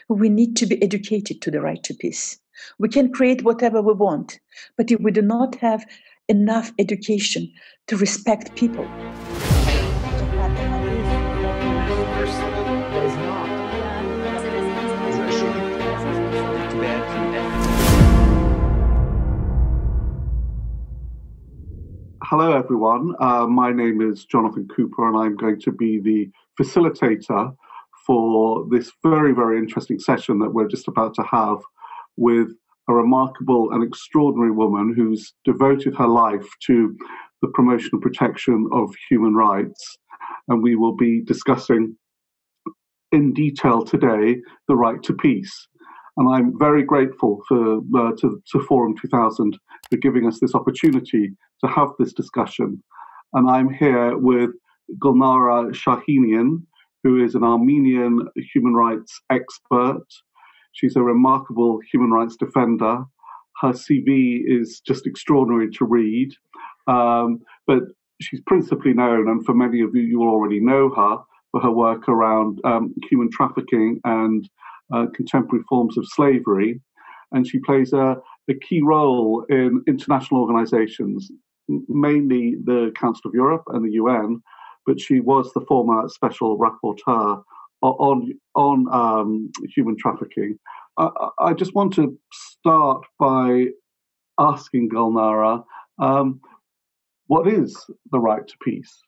We need to be educated to the right to peace. We can create whatever we want, but if we do not have enough education to respect people. Hello, everyone. My name is Jonathan Cooper, and I'm going to be the facilitator for this very, very interesting session that we're just about to have with a remarkable and extraordinary woman who's devoted her life to the promotion and protection of human rights. And we will be discussing in detail today the right to peace. And I'm very grateful to Forum 2000 for giving us this opportunity to have this discussion. And I'm here with Gulnara Shahinian, who is an Armenian human rights expert. She's a remarkable human rights defender. Her CV is just extraordinary to read. But she's principally known, and for many of you, you already know her, for her work around human trafficking and contemporary forms of slavery. And she plays a key role in international organizations, mainly the Council of Europe and the UN, but she was the former special rapporteur on human trafficking. I just want to start by asking Gulnara, what is the right to peace?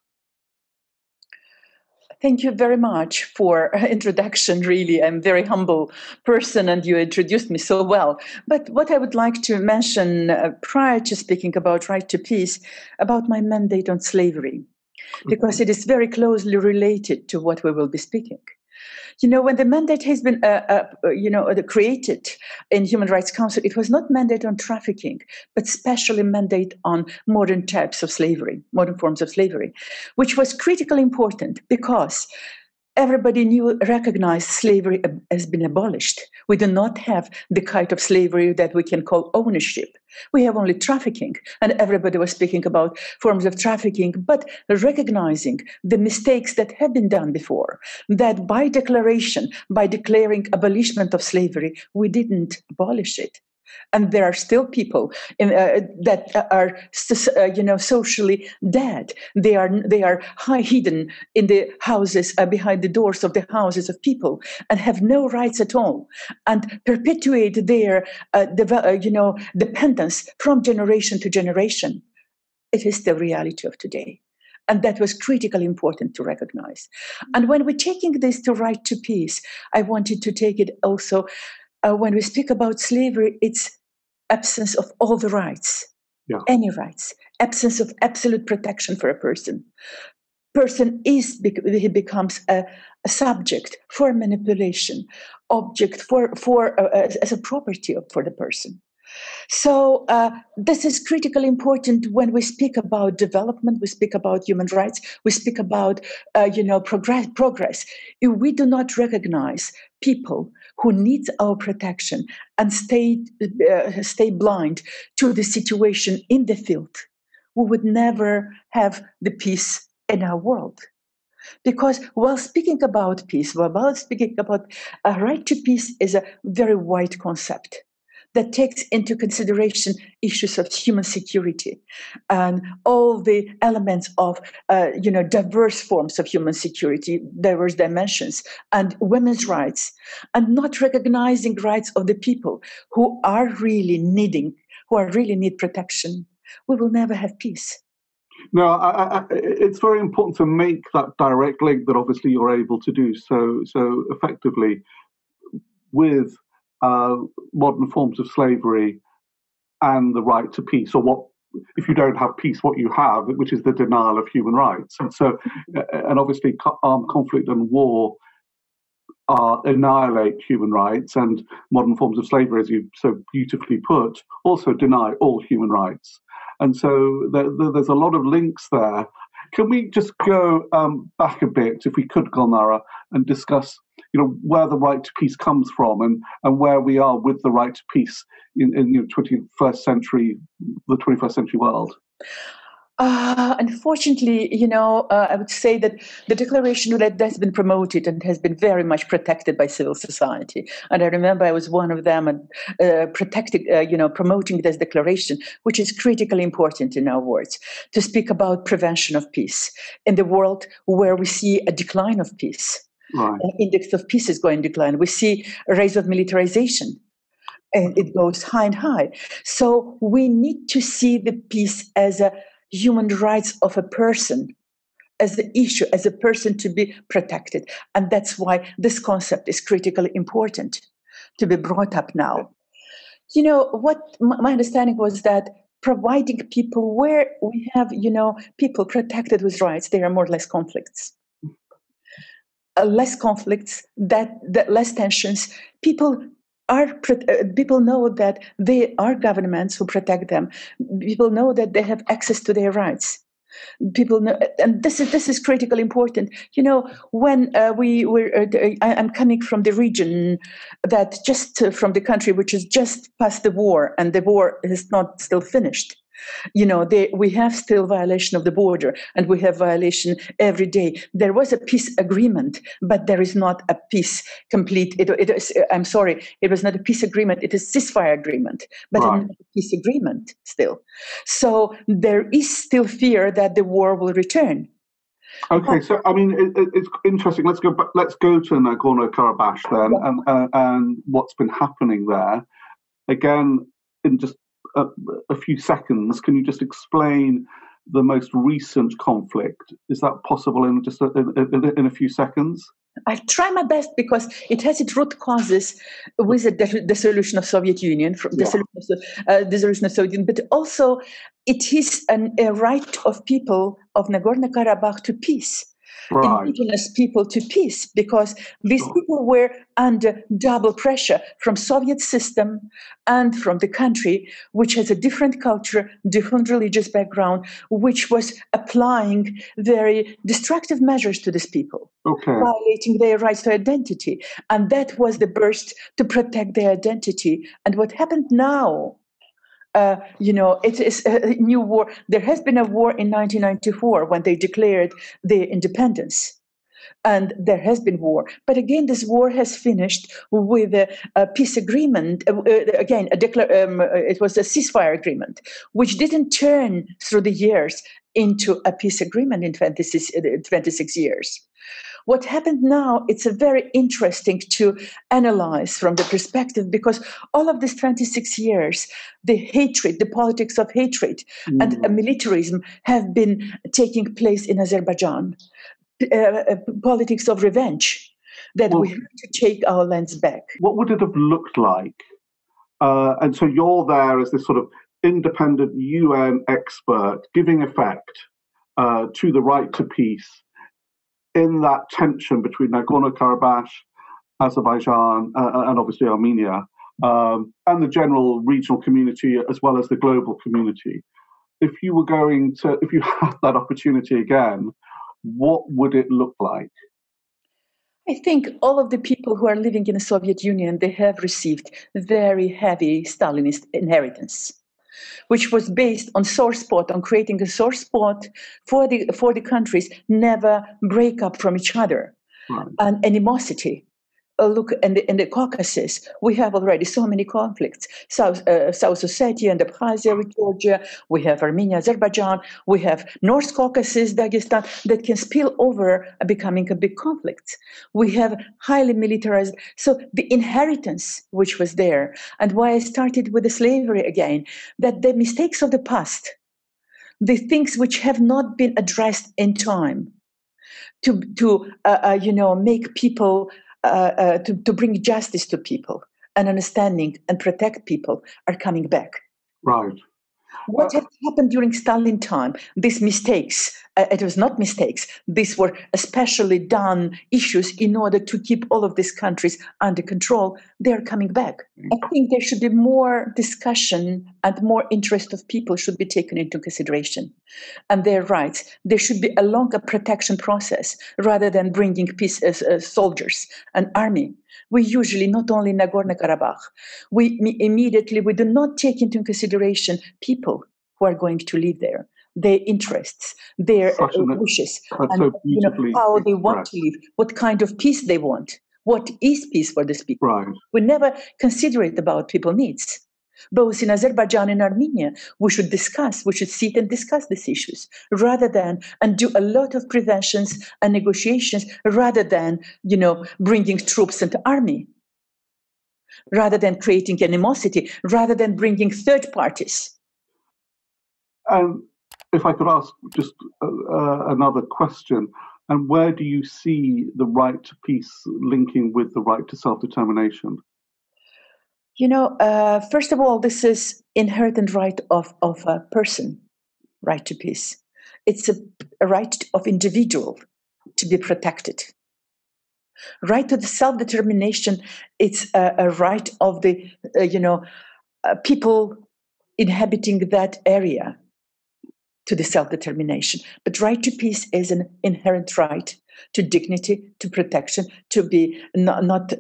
Thank you very much for introduction. Really, I'm a very humble person and you introduced me so well. But what I would like to mention prior to speaking about right to peace, about my mandate on slavery, because it is very closely related to what we will be speaking. You know, when the mandate has been, created in Human Rights Council, it was not mandate on trafficking, but specially mandate on modern types of slavery, modern forms of slavery, which was critically important because everybody recognized slavery has been abolished. We do not have the kind of slavery that we can call ownership. We have only trafficking, and everybody was speaking about forms of trafficking, but recognizing the mistakes that have been done before, that by declaration, by declaring abolishment of slavery, we didn't abolish it. And there are still people that are, socially dead. They are hidden in the houses, behind the doors of the houses of people, and have no rights at all, and perpetuate their, dependence from generation to generation. It is the reality of today. And that was critically important to recognize. And when we're taking this to right to peace, I wanted to take it also. When we speak about slavery, it's absence of all the rights, any rights, absence of absolute protection for a person. He becomes a subject for manipulation, object as a property for the person. So this is critically important when we speak about development, we speak about human rights, we speak about progress. If we do not recognize people who need our protection and stay blind to the situation in the field, we would never have the peace in our world. Because while speaking about peace, while speaking about a right to peace is a very wide concept that takes into consideration issues of human security and all the elements of, diverse forms of human security, diverse dimensions, and women's rights, and not recognizing rights of the people who really need protection. We will never have peace. No, it's very important to make that direct link that obviously you're able to do so effectively with modern forms of slavery and the right to peace, or what, if you don't have peace, what you have, which is the denial of human rights. And so, and obviously armed conflict and war annihilate human rights, and modern forms of slavery, as you so beautifully put, also deny all human rights. And so there's a lot of links there. Can we just go back a bit, if we could, Gulnara, and discuss, where the right to peace comes from and where we are with the right to peace in the 21st century world? Unfortunately, I would say that the declaration that has been promoted and has been very much protected by civil society. And I remember I was one of them and promoting this declaration, which is critically important in our words, to speak about prevention of peace in the world where we see a decline of peace. Right. The index of peace is going decline. We see a rise of militarization. And it goes high and high. So we need to see the peace as a human rights of a person, as the issue, as a person to be protected. And that's why this concept is critically important to be brought up now. What my understanding was that providing people where we have, people protected with rights, there are more or less conflicts. Less conflicts, that less tensions. People know that they are governments who protect them. People know that they have access to their rights. People know, and this is critically important. When I'm coming from the region that just from the country which is just past the war, and the war is not still finished. We have still violation of the border, and we have violation every day. There was a peace agreement, but there is not a peace complete. I'm sorry, it was not a peace agreement. It is ceasefire agreement, but Right. not a peace agreement still. So there is still fear that the war will return. Okay, so I mean, it's interesting. Let's go to Nagorno-Karabakh then, and what's been happening there. Again, in just a few seconds, can you just explain the most recent conflict? Is that possible in just in a few seconds? I try my best because it has its root causes with the dissolution of Soviet Union, dissolution of Soviet Union, but also it is a right of people of Nagorno-Karabakh to peace. Right. Indigenous people to peace, because these people were under double pressure from Soviet system and from the country, which has a different culture, different religious background, which was applying very destructive measures to these people, violating their rights to identity. And that was the burst to protect their identity. And what happened now, it is a new war. There has been a war in 1994 when they declared their independence. And there has been war. But again, this war has finished with a peace agreement. It was a ceasefire agreement, which didn't turn through the years into a peace agreement in 26 years. What happened now, it's a very interesting to analyze from the perspective, because all of these 26 years, the hatred, the politics of hatred and militarism have been taking place in Azerbaijan. Politics of revenge, that we have to take our lands back. What would it have looked like? And so you're there as this sort of independent UN expert giving effect to the right to peace in that tension between Nagorno-Karabakh, Azerbaijan, and obviously Armenia, and the general regional community as well as the global community. If you had that opportunity again, what would it look like? I think all of the people who are living in the Soviet Union, they have received very heavy Stalinist inheritance, which was based on on creating a sore spot for the countries, never break up from each other, and animosity. Look, in the Caucasus, we have already so many conflicts. South Ossetia and Abkhazia with Georgia. We have Armenia, Azerbaijan. We have North Caucasus, Dagestan, that can spill over, becoming a big conflict. We have highly militarized. So the inheritance which was there, and why I started with the slavery again, that the mistakes of the past, the things which have not been addressed in time, to make people. To bring justice to people and understanding and protect people are coming back. Right. What had happened during Stalin time? These mistakes, it was not mistakes. These were especially done issues in order to keep all of these countries under control. They are coming back. I think there should be more discussion and more interest of people should be taken into consideration and their rights. There should be a longer protection process rather than bringing peace soldiers, an army. We usually, not only in Nagorno-Karabakh, we do not take into consideration people who are going to live there. their interests, their wishes, and so beautifully how they want to live, what kind of peace they want. What is peace for these people? Right. We never consider it about people's needs. Both in Azerbaijan and Armenia, we should sit and discuss these issues rather than, and do a lot of preventions and negotiations rather than, bringing troops into army, rather than creating animosity, rather than bringing third parties. If I could ask just another question, and where do you see the right to peace linking with the right to self-determination? First of all, this is inherent right of a person, right to peace. It's a right of individual to be protected. Right to the self-determination, it's a right of the, people inhabiting that area to the self-determination. But right to peace is an inherent right to dignity, to protection, to be not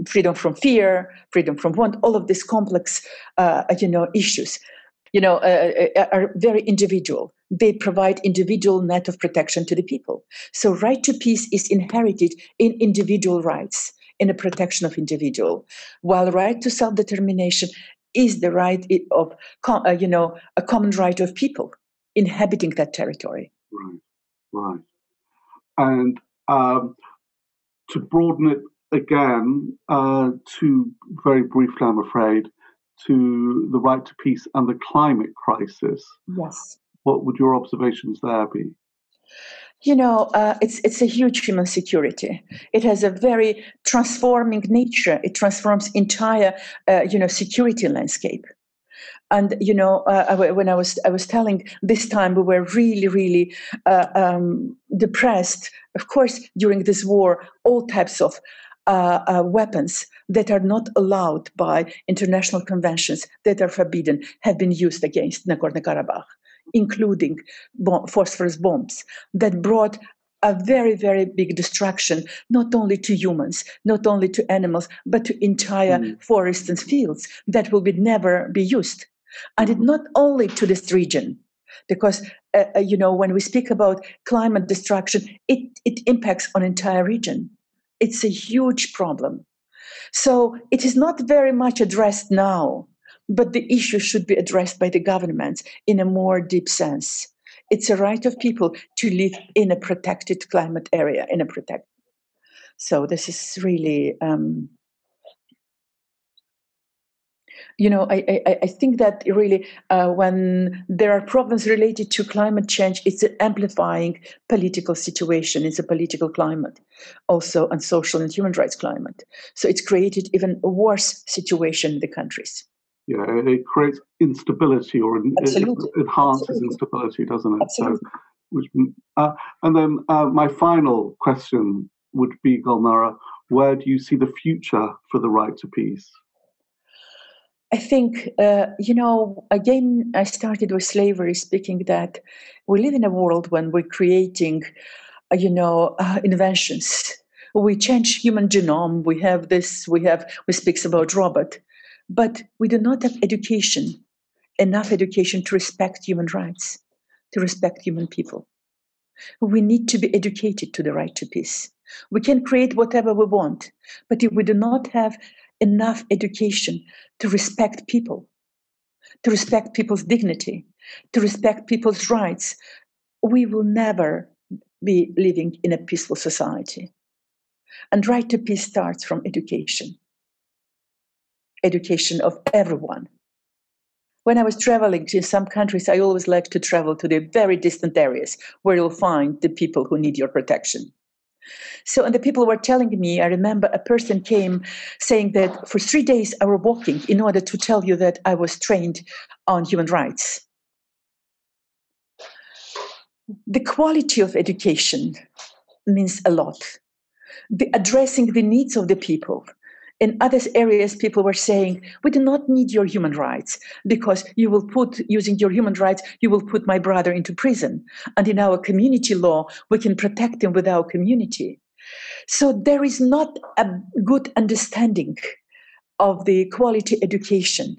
freedom from fear, freedom from want. All of these complex, issues, are very individual. They provide individual net of protection to the people. So right to peace is inherited in individual rights, in the protection of individual, while right to self-determination is the right of, a common right of people inhabiting that territory. Right. And to broaden it again, to very briefly, I'm afraid, to the right to peace and the climate crisis. Yes. What would your observations there be? It's a huge human security. It has a very transforming nature. It transforms entire, security landscape. And when I was telling this time, we were really, really depressed. Of course, during this war, all types of weapons that are not allowed by international conventions, that are forbidden, have been used against Nagorno-Karabakh, including phosphorus bombs that brought a very, very big destruction, not only to humans, not only to animals, but to entire forests and fields that will never be used. And it not only to this region, because, when we speak about climate destruction, it impacts on entire region. It's a huge problem. So it is not very much addressed now, but the issue should be addressed by the governments in a more deep sense. It's a right of people to live in a protected climate area, So this is really, I think that really when there are problems related to climate change, it's an amplifying political situation. It's a political climate, also and social and human rights climate. So it's created even a worse situation in the countries. Yeah, it creates instability, or it enhances instability, doesn't it? Absolutely. So, and then my final question would be, Gulnara, where do you see the future for the right to peace? I think, again, I started with slavery, speaking that we live in a world when we're creating, inventions. We change human genome. We speak about robot, but we do not have enough education to respect human rights, to respect human people. We need to be educated to the right to peace. We can create whatever we want, but if we do not have enough education to respect people, to respect people's dignity, to respect people's rights, we will never be living in a peaceful society. And right to peace starts from education of everyone. When I was traveling to some countries, I always like to travel to the very distant areas where you'll find the people who need your protection. So, and the people were telling me, I remember a person came saying that for 3 days I was walking in order to tell you that I was trained on human rights. The quality of education means a lot. Addressing the needs of the people. In other areas, people were saying, we do not need your human rights because using your human rights, you will put my brother into prison. And in our community law, we can protect him with our community. So there is not a good understanding of the quality education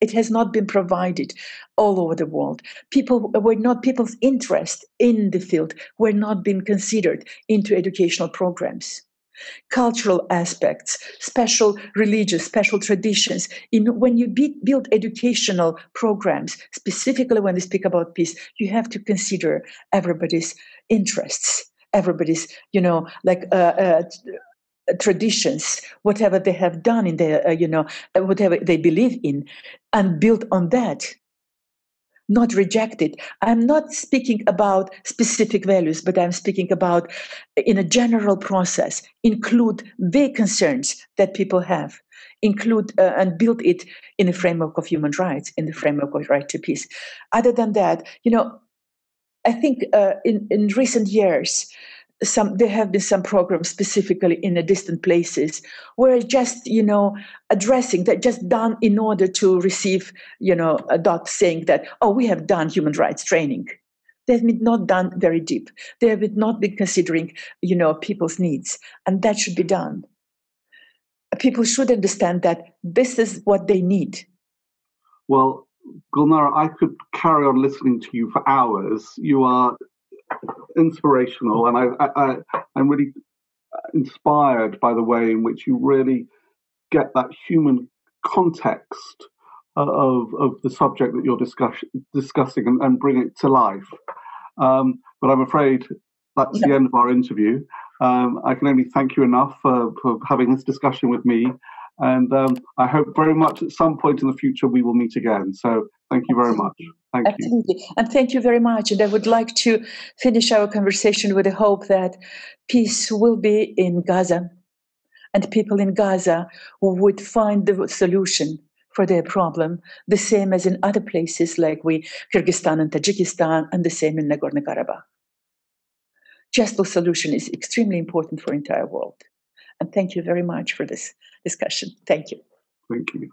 It has not been provided all over the world. People's interest in the field were not being considered into educational programs. Cultural aspects, special religious, special traditions. When you build educational programs, specifically when they speak about peace, you have to consider everybody's interests, everybody's, traditions, whatever they have done in their, whatever they believe in, and build on that. Not reject it. I'm not speaking about specific values, but I'm speaking about, in a general process, include the concerns that people have, include and build it in the framework of human rights, in the framework of right to peace. Other than that, I think in recent years, there have been some programs specifically in the distant places where just addressing that, just done in order to receive a dot saying that, oh, we have done human rights training. They have been not done very deep. They have not been considering people's needs, and that should be done. People should understand that this is what they need. Well, Gulnara, I could carry on listening to you for hours. You are inspirational, and I'm really inspired by the way in which you really get that human context of the subject that you're discussing and bring it to life. But I'm afraid that's the end of our interview. I can only thank you enough for having this discussion with me, and I hope very much at some point in the future we will meet again. So thank you very much. Thank Absolutely. You. And thank you very much. And I would like to finish our conversation with the hope that peace will be in Gaza, and people in Gaza would find the solution for their problem, the same as in other places like Kyrgyzstan and Tajikistan, and the same in Nagorno-Karabakh. Just the solution is extremely important for the entire world. And thank you very much for this discussion. Thank you. Thank you.